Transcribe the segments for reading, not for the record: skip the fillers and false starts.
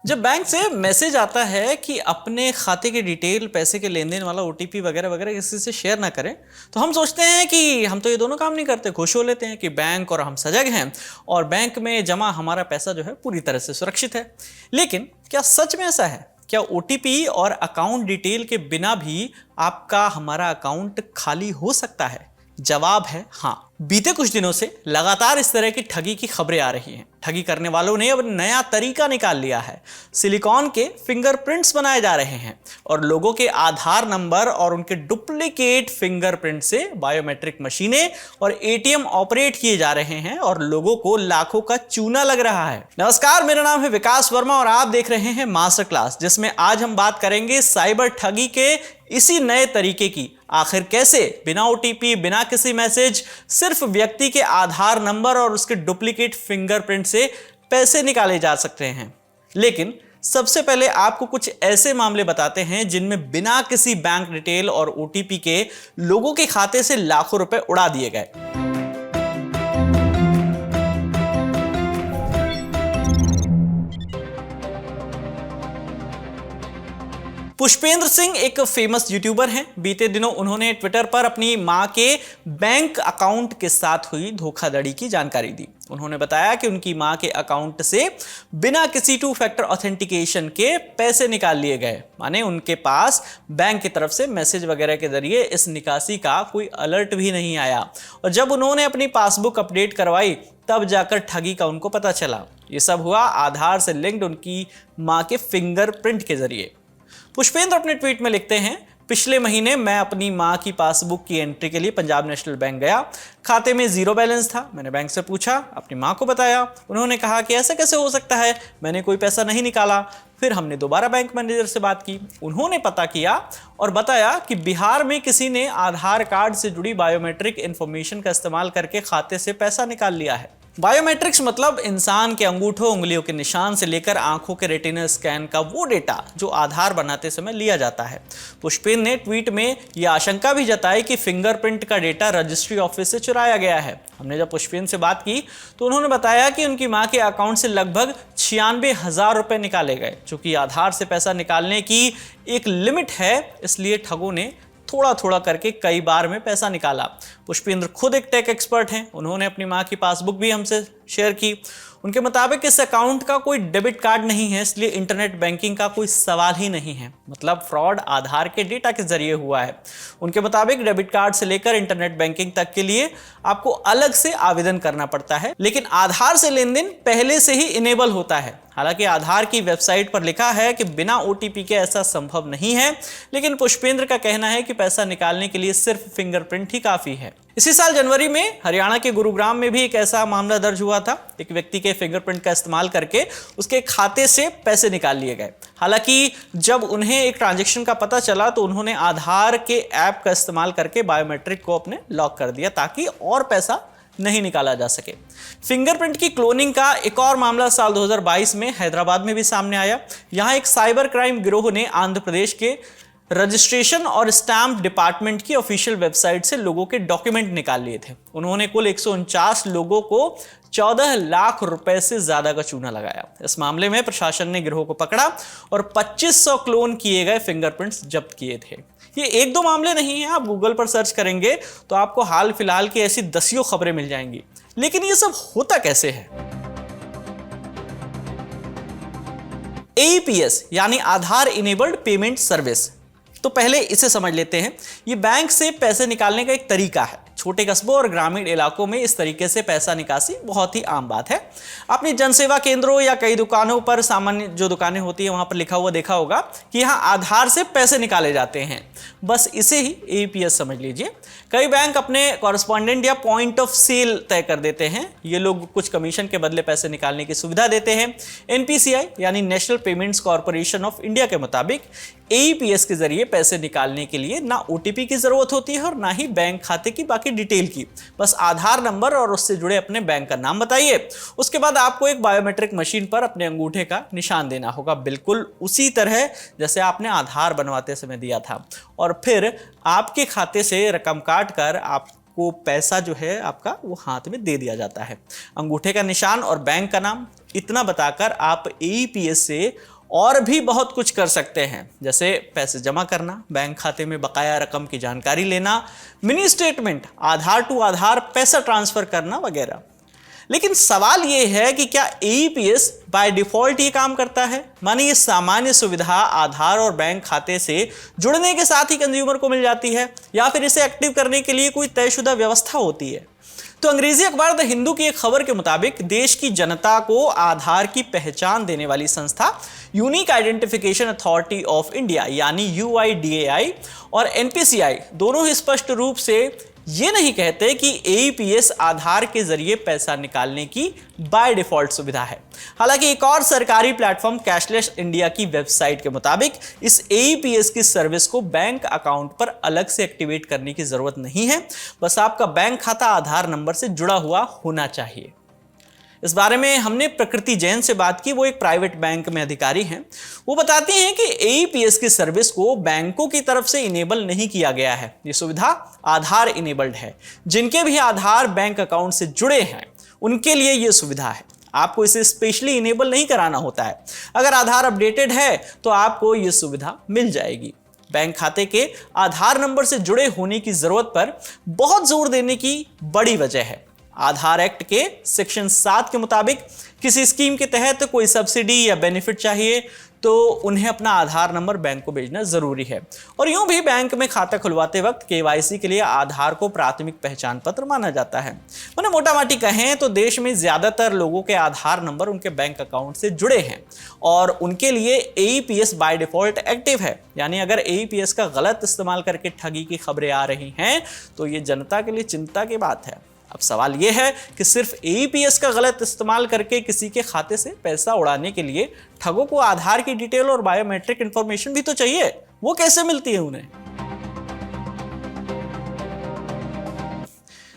जब बैंक से मैसेज आता है कि अपने खाते की डिटेल, पैसे के लेन देन वाला ओटीपी वगैरह वगैरह किसी से शेयर ना करें, तो हम सोचते हैं कि हम तो ये दोनों काम नहीं करते, खुश हो लेते हैं कि बैंक और हम सजग हैं और बैंक में जमा हमारा पैसा जो है पूरी तरह से सुरक्षित है। लेकिन क्या सच में ऐसा है? क्या ओटीपी और अकाउंट डिटेल के बिना भी आपका हमारा अकाउंट खाली हो सकता है? जवाब है हाँ। बीते कुछ दिनों से लगातार इस तरह की ठगी की खबरें आ रही हैं। ठगी करने वालों ने अब नया तरीका निकाल लिया है। सिलिकॉन के फिंगरप्रिंट्स बनाए जा रहे हैं और लोगों के आधार नंबर और उनके डुप्लीकेट फिंगरप्रिंट से बायोमेट्रिक मशीनें और एटीएम ऑपरेट किए जा रहे हैं और लोगों को लाखों का चूना लग रहा है। नमस्कार, मेरा नाम है विकास वर्मा और आप देख रहे हैं मास्टर क्लास, जिसमें आज हम बात करेंगे साइबर ठगी के इसी नए तरीके की। आखिर कैसे बिना ओटीपी, बिना किसी मैसेज, सिर्फ व्यक्ति के आधार नंबर और उसके डुप्लीकेट फिंगरप्रिंट से पैसे निकाले जा सकते हैं। लेकिन सबसे पहले आपको कुछ ऐसे मामले बताते हैं जिनमें बिना किसी बैंक डिटेल और ओटीपी के लोगों के खाते से लाखों रुपए उड़ा दिए गए। पुष्पेंद्र सिंह एक फेमस यूट्यूबर हैं। बीते दिनों उन्होंने ट्विटर पर अपनी मां के बैंक अकाउंट के साथ हुई धोखाधड़ी की जानकारी दी। उन्होंने बताया कि उनकी मां के अकाउंट से बिना किसी 2 फैक्टर ऑथेंटिकेशन के पैसे निकाल लिए गए। माने उनके पास बैंक की तरफ से मैसेज वगैरह के जरिए इस निकासी का कोई अलर्ट भी नहीं आया और जब उन्होंने अपनी पासबुक अपडेट करवाई तब जाकर ठगी का उनको पता चला। ये सब हुआ आधार से लिंक्ड उनकी मां के फिंगरप्रिंट के जरिए। पुष्पेंद्र अपने ट्वीट में लिखते हैं, पिछले महीने मैं अपनी मां की पासबुक की एंट्री के लिए पंजाब नेशनल बैंक गया। खाते में 0 बैलेंस था। मैंने बैंक से पूछा, अपनी मां को बताया। उन्होंने कहा कि ऐसा कैसे हो सकता है, मैंने कोई पैसा नहीं निकाला। फिर हमने दोबारा बैंक मैनेजर से बात की। उन्होंने पता किया और बताया कि बिहार में किसी ने आधार कार्ड से जुड़ी बायोमेट्रिक इंफॉर्मेशन का इस्तेमाल करके खाते से पैसा निकाल लिया है। बायोमेट्रिक्स मतलब इंसान के अंगूठों, उंगलियों के निशान से लेकर आंखों के रेटिना स्कैन का वो डेटा जो आधार बनाते समय लिया जाता है। पुष्पेंद्र ने ट्वीट में यह आशंका भी जताई कि फिंगरप्रिंट का डेटा रजिस्ट्री ऑफिस से चुराया गया है। हमने जब पुष्पेंद्र से बात की तो उन्होंने बताया कि उनकी मां के अकाउंट से लगभग 96,000 रुपए निकाले गए। चूंकि आधार से पैसा निकालने की एक लिमिट है, इसलिए ठगों ने थोड़ा थोड़ा करके कई बार में पैसा निकाला। पुष्पेंद्र खुद एक टेक एक्सपर्ट हैं। उन्होंने अपनी मां की पासबुक भी हमसे शेयर की। उनके मुताबिक इस अकाउंट का कोई डेबिट कार्ड नहीं है, इसलिए इंटरनेट बैंकिंग का कोई सवाल ही नहीं है। मतलब फ्रॉड आधार के डेटा के जरिए हुआ है। उनके मुताबिक डेबिट कार्ड से लेकर इंटरनेट बैंकिंग तक के लिए आपको अलग से आवेदन करना पड़ता है, लेकिन आधार से लेन देन पहले से ही इनेबल होता है। हालांकि आधार की वेबसाइट पर लिखा है कि बिना ओटीपी के ऐसा संभव नहीं है, लेकिन पुष्पेंद्र का कहना है कि पैसा निकालने के लिए सिर्फ फिंगरप्रिंट ही काफी है। इसी साल जनवरी में हरियाणा के गुरुग्राम में भी एक ऐसा मामला दर्ज हुआ था। एक व्यक्ति के फिंगरप्रिंट का इस्तेमाल करके उसके खाते से पैसे निकाल लिए गए। हालांकि जब उन्हें एक ट्रांजैक्शन का पता चला तो उन्होंने आधार के ऐप का इस्तेमाल करके बायोमेट्रिक को अपने लॉक कर दिया ताकि और पैसा नहीं निकाला जा सके। फिंगरप्रिंट की क्लोनिंग का एक और मामला साल 2022 में हैदराबाद में भी सामने आया। यहां एक साइबर क्राइम गिरोह ने आंध्र प्रदेश के रजिस्ट्रेशन और स्टैंप डिपार्टमेंट की ऑफिशियल वेबसाइट से लोगों के डॉक्यूमेंट निकाल लिए थे। उन्होंने कुल 149 लोगों को 14 लाख रुपए से ज्यादा का चूना लगाया। इस मामले में प्रशासन ने गिरोह को पकड़ा और 2500 क्लोन किए गए फिंगरप्रिंट्स जब्त किए थे। ये 1-2 मामले नहीं हैं, आप गूगल पर सर्च करेंगे तो आपको हाल फिलहाल की ऐसी दसियों खबरें मिल जाएंगी। लेकिन ये सब होता कैसे है? AEPS यानी आधार इनेबल्ड पेमेंट सर्विस। तो पहले इसे समझ लेते हैं। ये बैंक से पैसे निकालने का एक तरीका है। छोटे कस्बों और ग्रामीण इलाकों में इस तरीके से पैसा निकासी बहुत ही आम बात है। आपने जनसेवा केंद्रों या कई दुकानों पर, सामान्य जो दुकानें होती है वहां पर लिखा हुआ देखा होगा कि यहां आधार से पैसे निकाले जाते हैं। बस इसे ही AEPS समझ लीजिए। कई बैंक अपने कॉरेस्पॉन्डेंट या पॉइंट ऑफ सेल तय कर देते हैं। ये लोग कुछ कमीशन के बदले पैसे निकालने की सुविधा देते हैं। NPCI यानी national payments corporation of India के मुताबिक AEPS के जरिए पैसे निकालने के लिए ना OTP की जरूरत होती है और ना ही बैंक खाते की बाकी डिटेल की। बस आधार नंबर और उससे जुड़े अपने बैंक का नाम बताइए। उसके बाद आपको एक बायोमेट्रिक मशीन पर अपने अंगूठे का निशान देना होगा, बिल्कुल उसी तरह जैसे आपने आधार बनवाते समय दिया था। और फिर आपके खाते से रकम काट कर आपको पैसा जो है आपका वो हाथ में दे दिया जाता है। अंगूठे का निशान और बैंक का नाम इतना बताकर आप AEPS से और भी बहुत कुछ कर सकते हैं, जैसे पैसे जमा करना, बैंक खाते में बकाया रकम की जानकारी लेना, मिनी स्टेटमेंट, आधार टू आधार पैसा ट्रांसफर करना वगैरह। लेकिन सवाल यह है कि क्या एईपीएस बाय डिफॉल्ट ये काम करता है? माने ये सामान्य सुविधा आधार और बैंक खाते से जुड़ने के साथ ही कंज्यूमर को मिल जाती है, या फिर इसे एक्टिव करने के लिए कोई तयशुदा व्यवस्था होती है? तो अंग्रेजी अखबार द हिंदू की एक खबर के मुताबिक देश की जनता को आधार की पहचान देने वाली संस्था unique identification authority of India यानी यूआईडीएआई और एनपीसीआई दोनों ही स्पष्ट रूप से ये नहीं कहते कि एईपीएस आधार के जरिए पैसा निकालने की बाय डिफॉल्ट सुविधा है। हालांकि एक और सरकारी प्लेटफॉर्म कैशलेस इंडिया की वेबसाइट के मुताबिक इस एईपीएस की सर्विस को बैंक अकाउंट पर अलग से एक्टिवेट करने की जरूरत नहीं है, बस आपका बैंक खाता आधार नंबर से जुड़ा हुआ होना चाहिए। इस बारे में हमने प्रकृति जैन से बात की, वो एक प्राइवेट बैंक में अधिकारी हैं। वो बताती हैं कि एईपीएस की सर्विस को बैंकों की तरफ से इनेबल नहीं किया गया है, ये सुविधा आधार इनेबल्ड है। जिनके भी आधार बैंक अकाउंट से जुड़े हैं उनके लिए ये सुविधा है, आपको इसे स्पेशली इनेबल नहीं कराना होता है। अगर आधार अपडेटेड है तो आपको ये सुविधा मिल जाएगी। बैंक खाते के आधार नंबर से जुड़े होने की जरूरत पर बहुत जोर देने की बड़ी वजह है। आधार एक्ट के सेक्शन 7 के मुताबिक किसी स्कीम के तहत कोई सब्सिडी या बेनिफिट चाहिए तो उन्हें अपना आधार नंबर बैंक को भेजना जरूरी है। और यूं भी बैंक में खाता खुलवाते वक्त केवाईसी के लिए आधार को प्राथमिक पहचान पत्र माना जाता है। मैंने मोटा मोटी कहें तो देश में ज्यादातर लोगों के आधार नंबर उनके बैंक अकाउंट से जुड़े हैं और उनके लिए एईपीएस बाय डिफॉल्ट एक्टिव है। यानी अगर एईपीएस का गलत इस्तेमाल करके ठगी की खबरें आ रही हैं तो ये जनता के लिए चिंता की बात है। अब सवाल यह है कि सिर्फ एईपीएस का गलत इस्तेमाल करके किसी के खाते से पैसा उड़ाने के लिए ठगों को आधार की डिटेल और बायोमेट्रिक इंफॉर्मेशन भी तो चाहिए, वो कैसे मिलती है उन्हें?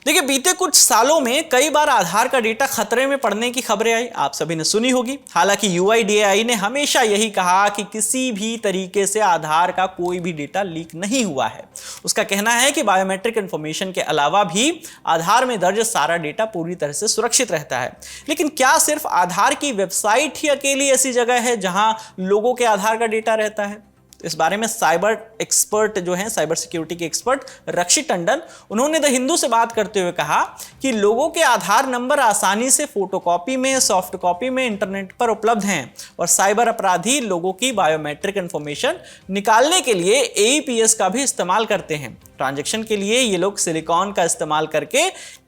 देखिए, बीते कुछ सालों में कई बार आधार का डेटा खतरे में पड़ने की खबरें आई, आप सभी ने सुनी होगी। हालांकि यूआईडीएआई ने हमेशा यही कहा कि किसी भी तरीके से आधार का कोई भी डेटा लीक नहीं हुआ है। उसका कहना है कि बायोमेट्रिक इंफॉर्मेशन के अलावा भी आधार में दर्ज सारा डेटा पूरी तरह से सुरक्षित रहता है। लेकिन क्या सिर्फ आधार की वेबसाइट ही अकेली ऐसी जगह है जहां लोगों के आधार का डेटा रहता है? इस बारे में साइबर एक्सपर्ट जो हैं, साइबर सिक्योरिटी के एक्सपर्ट रक्षित टंडन, उन्होंने द हिंदू से बात करते हुए कहा कि लोगों के आधार नंबर आसानी से फोटोकॉपी में, सॉफ्ट कॉपी में इंटरनेट पर उपलब्ध हैं और साइबर अपराधी लोगों की बायोमेट्रिक इंफॉर्मेशन निकालने के लिए एईपीएस का भी इस्तेमाल करते हैं। ट्रांजैक्शन के लिए ये लोग सिलिकॉन का इस्तेमाल करके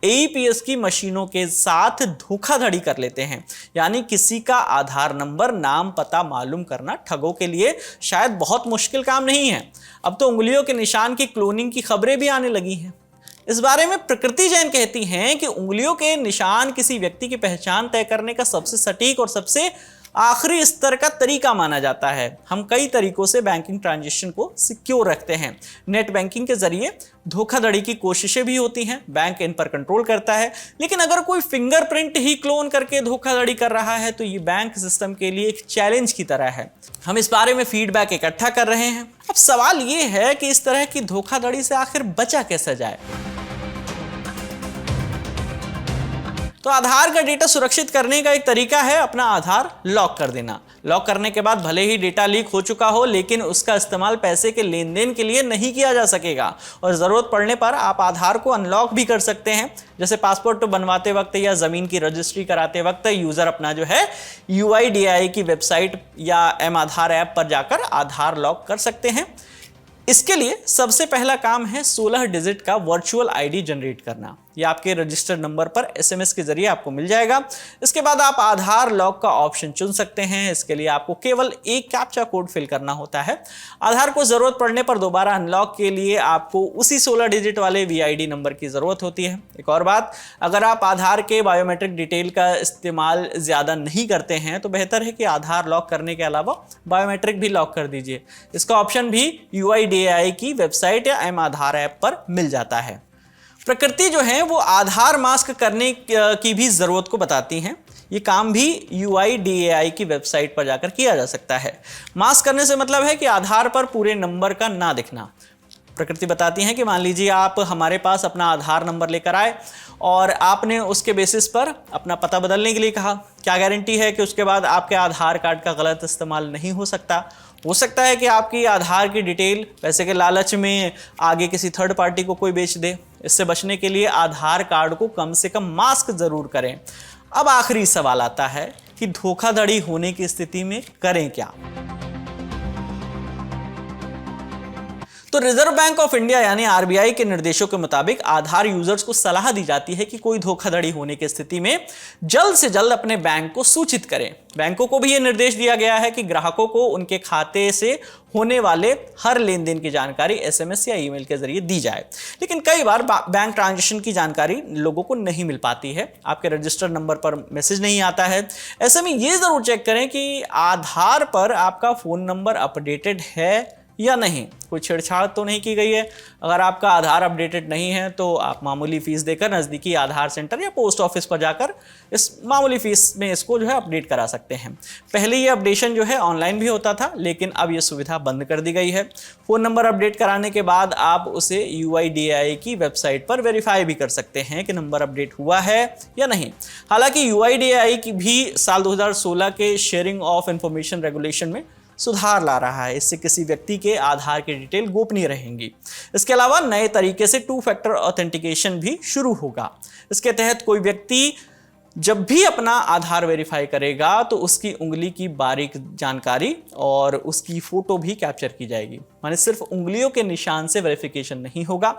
एईपीएस की मशीनों के साथ धोखाधड़ी कर लेते हैं। यानी किसी का आधार नंबर, नाम, पता मालूम करना ठगों के लिए शायद बहुत मुश्किल काम नहीं है। अब तो उंगलियों के निशान की क्लोनिंग की खबरें भी आने लगी हैं। इस बारे में प्रकृति जैन कहती हैं कि उंगलियों के निशान किसी व्यक्ति की पहचान तय करने का सबसे सटीक और सबसे आखिरी स्तर का तरीका माना जाता है। हम कई तरीकों से बैंकिंग ट्रांजैक्शन को सिक्योर रखते हैं। नेट बैंकिंग के जरिए धोखाधड़ी की कोशिशें भी होती हैं, बैंक इन पर कंट्रोल करता है। लेकिन अगर कोई फिंगरप्रिंट ही क्लोन करके धोखाधड़ी कर रहा है तो ये बैंक सिस्टम के लिए एक चैलेंज की तरह है। हम इस बारे में फीडबैक इकट्ठा कर रहे हैं। अब सवाल ये है कि इस तरह की धोखाधड़ी से आखिर बचा कैसे जाए? तो आधार का डेटा सुरक्षित करने का एक तरीका है अपना आधार लॉक कर देना। लॉक करने के बाद भले ही डेटा लीक हो चुका हो, लेकिन उसका इस्तेमाल पैसे के लेन देन के लिए नहीं किया जा सकेगा और ज़रूरत पड़ने पर आप आधार को अनलॉक भी कर सकते हैं। जैसे पासपोर्ट बनवाते वक्त या ज़मीन की रजिस्ट्री कराते वक्त यूज़र अपना जो है यूआईडीएआई की वेबसाइट या एम आधार ऐप पर जाकर आधार लॉक कर सकते हैं। इसके लिए सबसे पहला काम है 16 डिजिट का वर्चुअल आईडी जनरेट करना। ये आपके रजिस्टर्ड नंबर पर एसएमएस के जरिए आपको मिल जाएगा। इसके बाद आप आधार लॉक का ऑप्शन चुन सकते हैं। इसके लिए आपको केवल एक कैप्चा कोड फिल करना होता है। आधार को जरूरत पड़ने पर दोबारा अनलॉक के लिए आपको उसी 16 डिजिट वाले वीआईडी नंबर की जरूरत होती है। एक और बात, अगर आप आधार के बायोमेट्रिक डिटेल का इस्तेमाल ज्यादा नहीं करते हैं तो बेहतर है कि आधार लॉक करने के अलावा बायोमेट्रिक भी लॉक कर दीजिए। इसका ऑप्शन भी यूआईडीएआई की वेबसाइट या एम आधार ऐप पर मिल जाता है। प्रकृति जो है वो आधार मास्क करने की भी ज़रूरत को बताती हैं। ये काम भी यूआईडीएआई की वेबसाइट पर जाकर किया जा सकता है। मास्क करने से मतलब है कि आधार पर पूरे नंबर का ना दिखना। प्रकृति बताती हैं कि मान लीजिए आप हमारे पास अपना आधार नंबर लेकर आए और आपने उसके बेसिस पर अपना पता बदलने के लिए कहा। क्या गारंटी है कि उसके बाद आपके आधार कार्ड का गलत इस्तेमाल नहीं हो सकता? हो सकता है कि आपकी आधार की डिटेल पैसे के लालच में आगे किसी थर्ड पार्टी को कोई बेच दे। इससे बचने के लिए आधार कार्ड को कम से कम मास्क जरूर करें। अब आखिरी सवाल आता है कि धोखाधड़ी होने की स्थिति में करें क्या? तो रिजर्व बैंक ऑफ इंडिया यानी आरबीआई के निर्देशों के मुताबिक आधार यूजर्स को सलाह दी जाती है कि कोई धोखाधड़ी होने की स्थिति में जल्द से जल्द अपने बैंक को सूचित करें। बैंकों को भी यह निर्देश दिया गया है कि ग्राहकों को उनके खाते से होने वाले हर लेन देन की जानकारी एसएमएस या ईमेल के जरिए दी जाए। लेकिन कई बार बैंक ट्रांजैक्शन की जानकारी लोगों को नहीं मिल पाती है, आपके रजिस्टर्ड नंबर पर मैसेज नहीं आता है। ऐसे में यह जरूर चेक करें कि आधार पर आपका फोन नंबर अपडेटेड है या नहीं, कोई छेड़छाड़ तो नहीं की गई है। अगर आपका आधार अपडेटेड नहीं है तो आप मामूली फीस देकर नज़दीकी आधार सेंटर या पोस्ट ऑफिस पर जाकर इस मामूली फीस में इसको जो है अपडेट करा सकते हैं। पहले ये अपडेशन जो है ऑनलाइन भी होता था, लेकिन अब ये सुविधा बंद कर दी गई है। फ़ोन नंबर अपडेट कराने के बाद आप उसे UIDAI की वेबसाइट पर वेरीफाई भी कर सकते हैं कि नंबर अपडेट हुआ है या नहीं। हालांकि UIDAI की भी साल 2016 के शेयरिंग ऑफ इंफॉर्मेशन रेगुलेशन में सुधार ला रहा है। इससे किसी व्यक्ति के आधार की डिटेल गोपनीय रहेंगी। इसके अलावा नए तरीके से 2 फैक्टर ऑथेंटिकेशन भी शुरू होगा। इसके तहत कोई व्यक्ति जब भी अपना आधार वेरीफाई करेगा तो उसकी उंगली की बारीक जानकारी और उसकी फोटो भी कैप्चर की जाएगी। माने सिर्फ उंगलियों के निशान से वेरिफिकेशन नहीं होगा।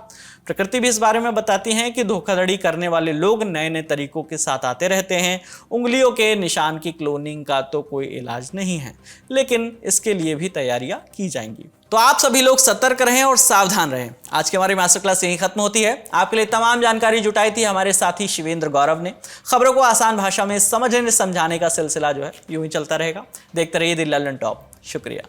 प्रकृति भी इस बारे में बताती हैं कि धोखाधड़ी करने वाले लोग नए नए तरीकों के साथ आते रहते हैं। उंगलियों के निशान की क्लोनिंग का तो कोई इलाज नहीं है, लेकिन इसके लिए भी तैयारियां की जाएंगी। तो आप सभी लोग सतर्क रहें और सावधान रहें। आज की हमारी मास्टर क्लास यहीं खत्म होती है। आपके लिए तमाम जानकारी जुटाई थी हमारे साथी शिवेंद्र गौरव ने। खबरों को आसान भाषा में समझने समझाने का सिलसिला जो है यूं ही चलता रहेगा। देखते रहिए द लंदन टॉप। शुक्रिया।